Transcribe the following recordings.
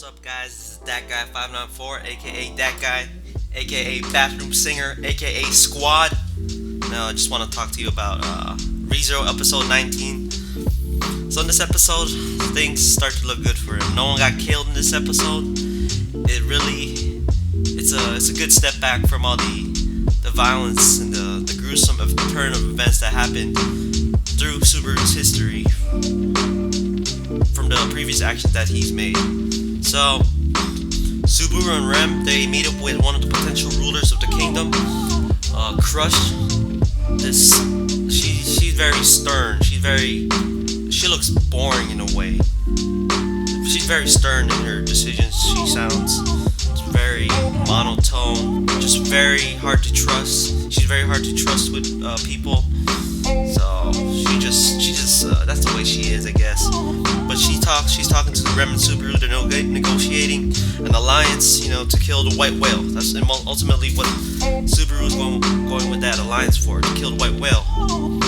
What's up, guys? This is That Guy 594, aka That Guy, aka Bathroom Singer, aka Squad. Now, I just want to talk to you about ReZero episode 19. So in this episode, things start to look good for him. No one got killed in this episode. It's a good step back from all the violence and the gruesome turn of events that happened through Subaru's history from the previous actions that he's made. So Subaru and Rem, they meet up with one of the potential rulers of the kingdom, Crusch. She's very stern. She looks boring in a way. She's very stern in her decisions. She sounds very monotone, just very hard to trust. She's very hard to trust with people. So she just that's the way she is, I guess. But she's talking to Rem and Subaru. They're negotiating an alliance, to kill the white whale. That's ultimately what Subaru is going with that alliance for, to kill the white whale.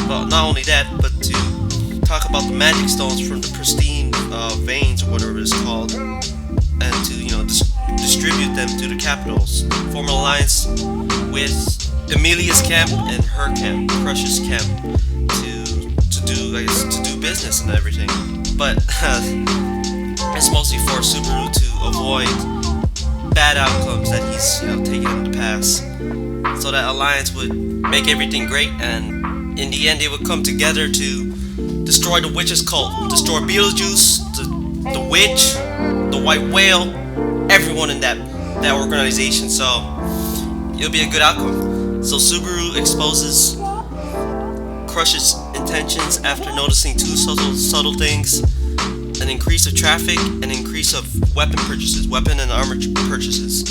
But not only that, but to talk about the magic stones from the pristine veins, or whatever it's called, and to distribute them to the capitals. Form an alliance with Emilia's camp and her camp, Crusch's camp, to do business and everything. But it's mostly for Subaru to avoid bad outcomes that he's taken in the past. So that alliance would make everything great, and in the end they would come together to destroy the witch's cult, destroy Beetlejuice, the witch, the white whale, everyone in that organization. So it'll be a good outcome. So Subaru exposes Crusch's intentions after noticing two subtle things: an increase of traffic, an increase of weapon and armor purchases.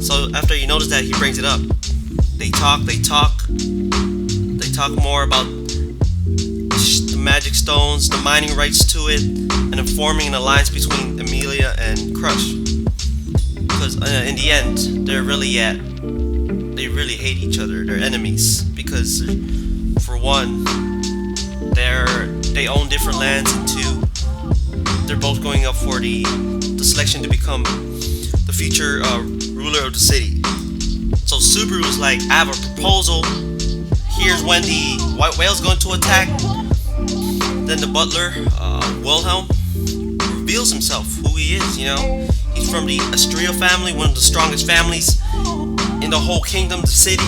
So after he noticed that, he brings it up. They talk more about the magic stones, the mining rights to it, and forming an alliance between Emilia and Crusch. Because in the end, they really hate each other. They're enemies because, for one, they own different lands, and two, they're both going up for the selection to become the future ruler of the city. So Subaru was like, I have a proposal. Here's when the white whale's going to attack. Then the butler, Wilhelm, reveals himself, who he is. He's from the Astria family, one of the strongest families in the whole kingdom, the city.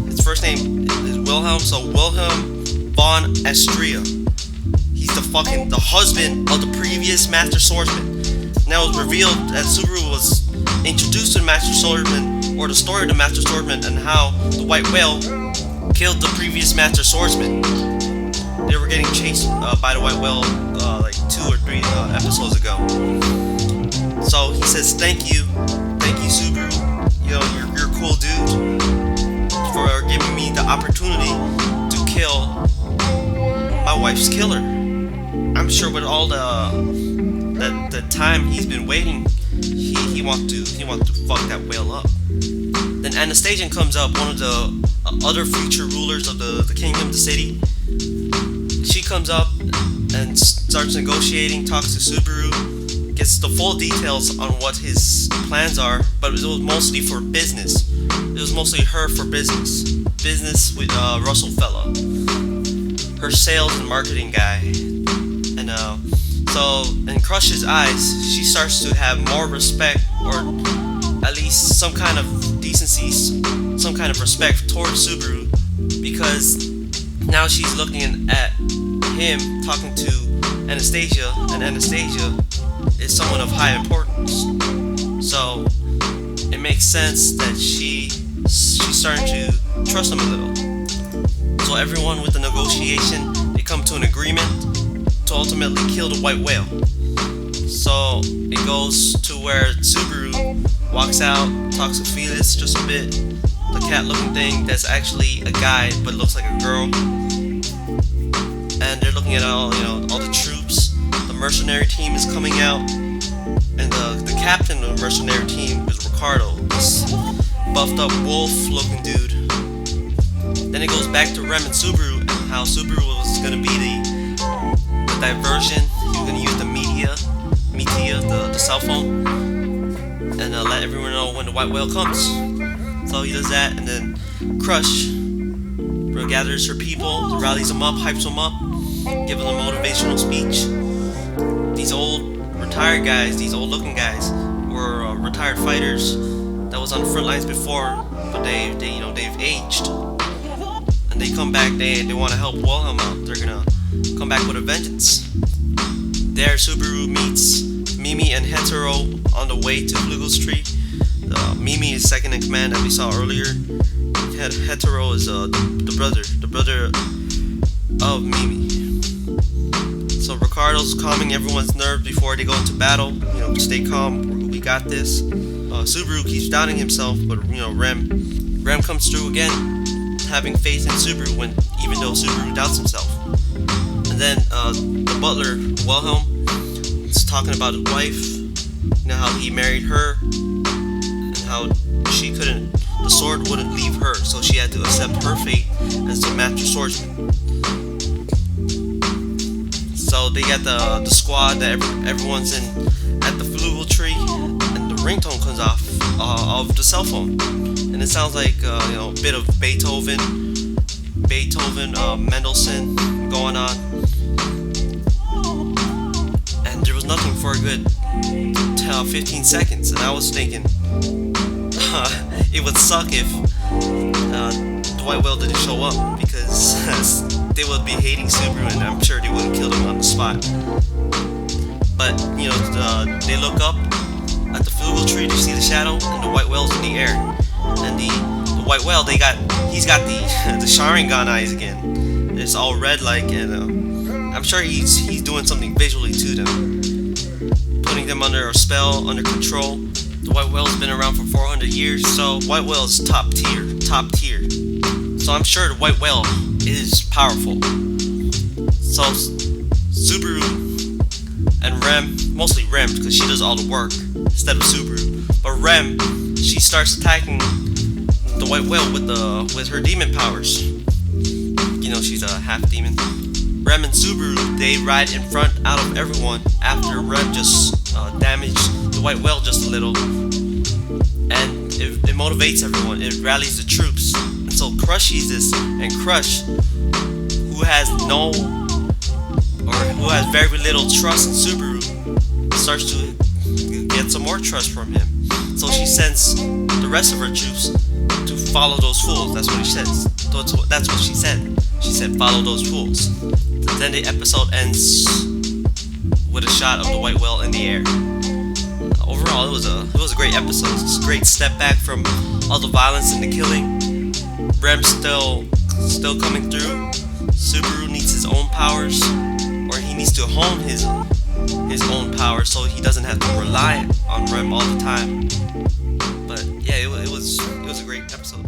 His first name is Wilhelm, so Wilhelm von Astria. He's the husband of the previous Master Swordsman. Now it's revealed that Subaru was introduced to the Master Swordsman, or the story of the Master Swordsman, and how the white whale killed the previous Master Swordsman. They were getting chased by the white whale like 2 or 3 episodes ago. So he says, thank you Subaru. You're a cool dude for giving me the opportunity to kill my wife's killer. I'm sure with all the time he's been waiting, he wants to fuck that whale up. Then Anastasia comes up, one of the other future rulers of the kingdom, the city. She comes up and starts negotiating, talks to Subaru, gets the full details on what his plans are, but it was mostly for business. It was mostly her for business with Russell Fella, her sales and marketing guy. And so in Crusch's eyes, she starts to have more respect, or at least some kind of decency, some kind of respect towards Subaru, because now she's looking at him talking to Anastasia, and Anastasia is someone of high importance. So it makes sense that she's starting to trust him a little. So everyone with the negotiation, they come to an agreement to ultimately kill the white whale. So it goes to where Subaru walks out, talks to Felix just a bit, the cat-looking thing that's actually a guy but looks like a girl. And they're looking at all the troops. The mercenary team is coming out, and the captain of the mercenary team is Ricardo, this buffed up wolf-looking dude. Then it goes back to Rem and Subaru, and how Subaru was gonna be the diversion. He was gonna use the meteor, the the cell phone and let everyone know when the white whale comes. So he does that, and then Crusch gathers her people, rallies them up, hypes them up, giving them a motivational speech. These old retired guys, these old looking guys, were retired fighters that was on the front lines before, but they've aged, and they come back. They want to help Wilhelm out. They're gonna come back with a vengeance. There, Subaru meets Mimi and Hetero on the way to Flugel's tree. Mimi is second in command, as we saw earlier. Hetero is the brother of Mimi. So Ricardo's calming everyone's nerves before they go into battle. Stay calm. We got this. Subaru keeps doubting himself, but Rem comes through again, having faith in Subaru even though Subaru doubts himself. And then the butler Wilhelm is talking about his wife, how he married her, and how the sword wouldn't leave her, so she had to accept her fate as the master swordsman. So they got the squad that everyone's in at the Flugel tree, and the ringtone comes off of the cell phone, and it sounds like a bit of Beethoven, Mendelssohn going on, and there was nothing for a good 15 seconds, and I was thinking it would suck if the white whale didn't show up, because they would be hating Subaru, and I'm sure they wouldn't kill him on the spot. But they look up at the Flugel tree to see the shadow, and the white whale's in the air. And the white whale, he's got the Sharingan eyes again. It's all red like, and I'm sure he's doing something visually to them, putting them under a spell, under control. The white whale's been around for 400 years, so white whale is top tier. So I'm sure the white whale is powerful. So Subaru and Rem, mostly Rem, because she does all the work instead of Subaru. But Rem, she starts attacking the white whale with her demon powers. She's a half demon. Rem and Subaru, they ride in front out of everyone after Rem just damaged the white whale just a little, and it motivates everyone. It rallies the troops, and so Crusch sees this, and Crusch, who has very little trust in Subaru, starts to get some more trust from him. So she sends the rest of her troops to follow those fools. That's what he says. That's what she said. She said, "Follow those fools." Then the episode ends with a shot of the white whale in the air. Overall, it was a great episode. It's a great step back from all the violence and the killing. Rem's still coming through. Subaru needs his own powers, or he needs to hone his own powers so he doesn't have to rely on Rem all the time. But yeah, it was a great episode.